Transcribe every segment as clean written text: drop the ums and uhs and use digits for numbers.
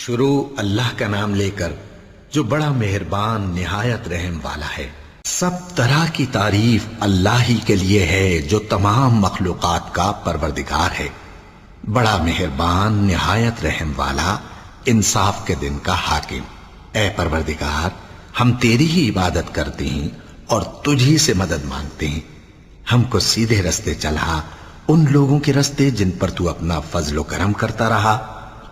شروع اللہ کا نام لے کر جو بڑا مہربان نہایت رحم والا ہے۔ سب طرح کی تعریف اللہ ہی کے لیے ہے جو تمام مخلوقات کا پروردگار ہے، بڑا مہربان نہایت رحم والا، انصاف کے دن کا حاکم۔ اے پروردگار، ہم تیری ہی عبادت کرتے ہیں اور تجھی سے مدد مانگتے ہیں۔ ہم کو سیدھے رستے چلا، ان لوگوں کے رستے جن پر تو اپنا فضل و کرم کرتا رہا،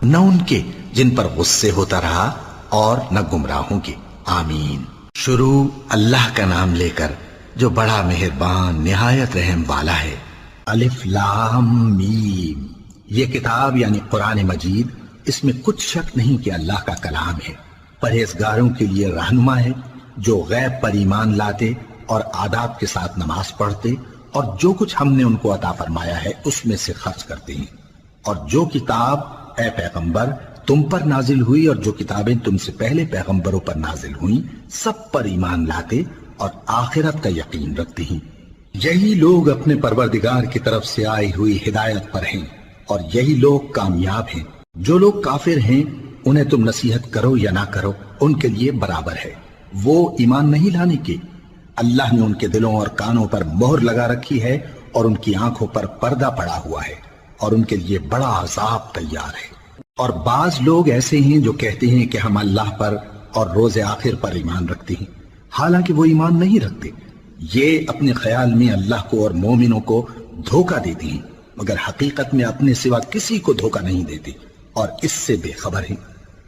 نہ ان کے جن پر غصے ہوتا رہا اور نہ گمراہوں کے۔ آمین۔ شروع اللہ کا نام لے کر جو بڑا مہربان نہایت رحم والا ہے۔ الف لام میم۔ یہ کتاب یعنی قرآن مجید، اس میں کچھ شک نہیں کہ اللہ کا کلام ہے، پرہیزگاروں کے لیے رہنما ہے جو غیب پر ایمان لاتے اور آداب کے ساتھ نماز پڑھتے اور جو کچھ ہم نے ان کو عطا فرمایا ہے اس میں سے خرچ کرتے ہیں، اور جو کتاب اے پیغمبر تم پر نازل ہوئی اور جو کتابیں تم سے پہلے پیغمبروں پر نازل ہوئیں سب پر ایمان لاتے اور آخرت کا یقین رکھتے ہیں۔ یہی لوگ اپنے پروردگار کی طرف سے آئی ہوئی ہدایت پر ہیں اور یہی لوگ کامیاب ہیں۔ جو لوگ کافر ہیں انہیں تم نصیحت کرو یا نہ کرو ان کے لیے برابر ہے، وہ ایمان نہیں لانے کے۔ اللہ نے ان کے دلوں اور کانوں پر مہر لگا رکھی ہے اور ان کی آنکھوں پر پردہ پڑا ہوا ہے اور ان کے لیے بڑا عذاب تیار ہے۔ اور بعض لوگ ایسے ہیں جو کہتے ہیں کہ ہم اللہ پر اور روز آخر پر ایمان رکھتے ہیں، حالانکہ وہ ایمان نہیں رکھتے۔ یہ اپنے خیال میں اللہ کو اور مومنوں کو دھوکہ دیتے ہیں، مگر حقیقت میں اپنے سوا کسی کو دھوکہ نہیں دیتے اور اس سے بے خبر ہیں۔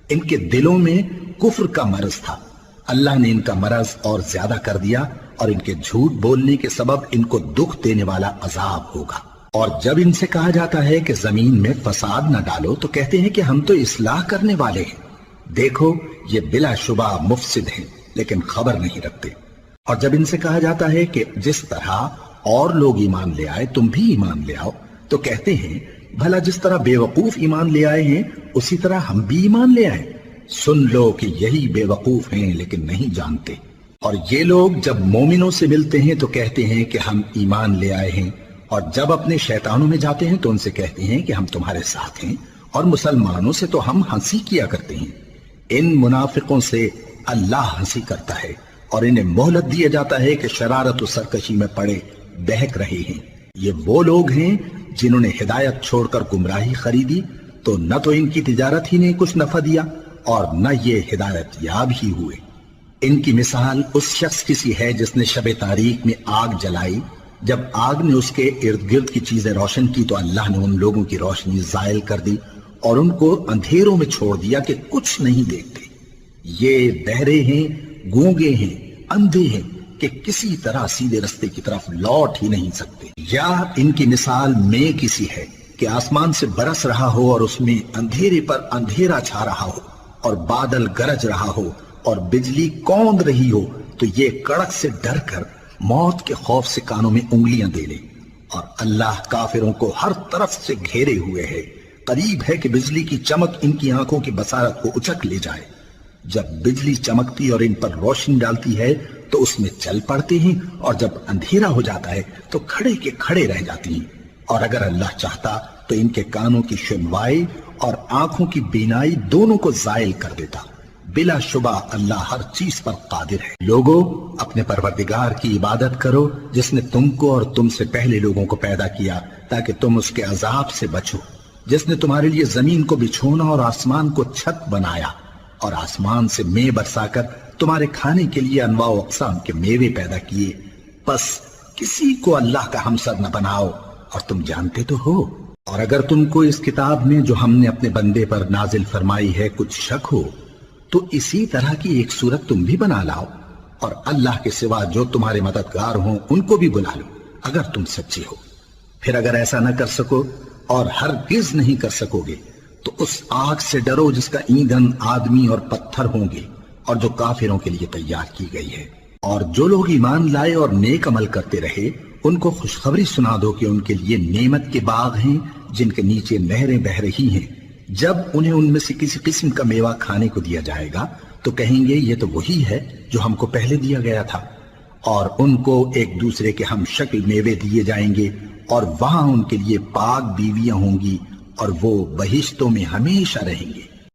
ان کے دلوں میں کفر کا مرض تھا، اللہ نے ان کا مرض اور زیادہ کر دیا اور ان کے جھوٹ بولنے کے سبب ان کو دکھ دینے والا عذاب ہوگا۔ اور جب ان سے کہا جاتا ہے کہ زمین میں فساد نہ ڈالو تو کہتے ہیں کہ ہم تو اصلاح کرنے والے ہیں۔ دیکھو یہ بلا شبہ مفسد ہیں لیکن خبر نہیں رکھتے۔ اور جب ان سے کہا جاتا ہے کہ جس طرح اور لوگ ایمان لے آئے تم بھی ایمان لے آؤ تو کہتے ہیں بھلا جس طرح بے وقوف ایمان لے آئے ہیں اسی طرح ہم بھی ایمان لے آئیں۔ سن لو کہ یہی بے وقوف ہیں لیکن نہیں جانتے۔ اور یہ لوگ جب مومنوں سے ملتے ہیں تو کہتے ہیں کہ ہم ایمان لے آئے ہیں، اور جب اپنے شیطانوں میں جاتے ہیں تو ان سے کہتے ہیں کہ ہم تمہارے ساتھ ہیں، اور مسلمانوں سے تو ہم ہنسی کیا کرتے ہیں۔ ان منافقوں سے اللہ ہنسی کرتا ہے اور انہیں مہلت دیا جاتا ہے کہ شرارت و سرکشی میں پڑے بہک رہے ہیں۔ یہ وہ لوگ ہیں جنہوں نے ہدایت چھوڑ کر گمراہی خریدی تو نہ تو ان کی تجارت ہی نے کچھ نفع دیا اور نہ یہ ہدایت یاب ہی ہوئے۔ ان کی مثال اس شخص کی سی ہے جس نے شب تاریک میں آگ جلائی، جب آگ نے اس کے ارد گرد کی چیزیں روشن کی تو اللہ نے ان لوگوں کی روشنی زائل کر دی اور ان کو اندھیروں میں چھوڑ دیا کہ کچھ نہیں دیکھتے۔ یہ بہرے ہیں، گونگے ہیں، اندھے ہیں کہ کسی طرح سیدھے رستے کی طرف لوٹ ہی نہیں سکتے۔ یا ان کی مثال میں کسی ہے کہ آسمان سے برس رہا ہو اور اس میں اندھیرے پر اندھیرا چھا رہا ہو اور بادل گرج رہا ہو اور بجلی کوند رہی ہو تو یہ کڑک سے ڈر کر موت کے خوف سے کانوں میں انگلیاں دے لے۔ اور اللہ کافروں کو ہر طرف سے گھیرے ہوئے ہے، قریب ہے کہ بجلی کی چمک ان کی آنکھوں کی بصارت کو اچک لے جائے۔ جب بجلی چمکتی اور ان پر روشنی ڈالتی ہے تو اس میں چل پڑتے ہیں، اور جب اندھیرا ہو جاتا ہے تو کھڑے کے کھڑے رہ جاتی ہیں۔ اور اگر اللہ چاہتا تو ان کے کانوں کی سنوائی اور آنکھوں کی بینائی دونوں کو زائل کر دیتا۔ بلا شبہ اللہ ہر چیز پر قادر ہے۔ لوگو اپنے پروردگار کی عبادت کرو جس نے تم کو اور تم سے پہلے لوگوں کو پیدا کیا تاکہ تم اس کے عذاب سے بچو، جس نے تمہارے لیے زمین کو بچھونا اور آسمان کو چھت بنایا اور آسمان سے مے برسا کر تمہارے کھانے کے لیے انواع و اقسام کے میوے پیدا کیے۔ پس کسی کو اللہ کا ہمسر نہ بناؤ اور تم جانتے تو ہو۔ اور اگر تم کو اس کتاب میں جو ہم نے اپنے بندے پر نازل فرمائی ہے کچھ شک ہو تو اسی طرح کی ایک صورت تم بھی بنا لاؤ، اور اللہ کے سوا جو تمہارے مددگار ہوں ان کو بھی بلا لو اگر تم سچے ہو۔ پھر اگر ایسا نہ کر سکو اور ہرگز نہیں کر سکو گے تو اس آگ سے ڈرو جس کا ایندھن آدمی اور پتھر ہوں گے اور جو کافروں کے لیے تیار کی گئی ہے۔ اور جو لوگ ایمان لائے اور نیک عمل کرتے رہے ان کو خوشخبری سنا دو کہ ان کے لیے نعمت کے باغ ہیں جن کے نیچے نہریں بہہ رہی ہیں۔ جب انہیں ان میں سے کسی قسم کا میوہ کھانے کو دیا جائے گا تو کہیں گے یہ تو وہی ہے جو ہم کو پہلے دیا گیا تھا، اور ان کو ایک دوسرے کے ہم شکل میوے دیے جائیں گے اور وہاں ان کے لیے پاک بیویاں ہوں گی اور وہ بہشتوں میں ہمیشہ رہیں گے۔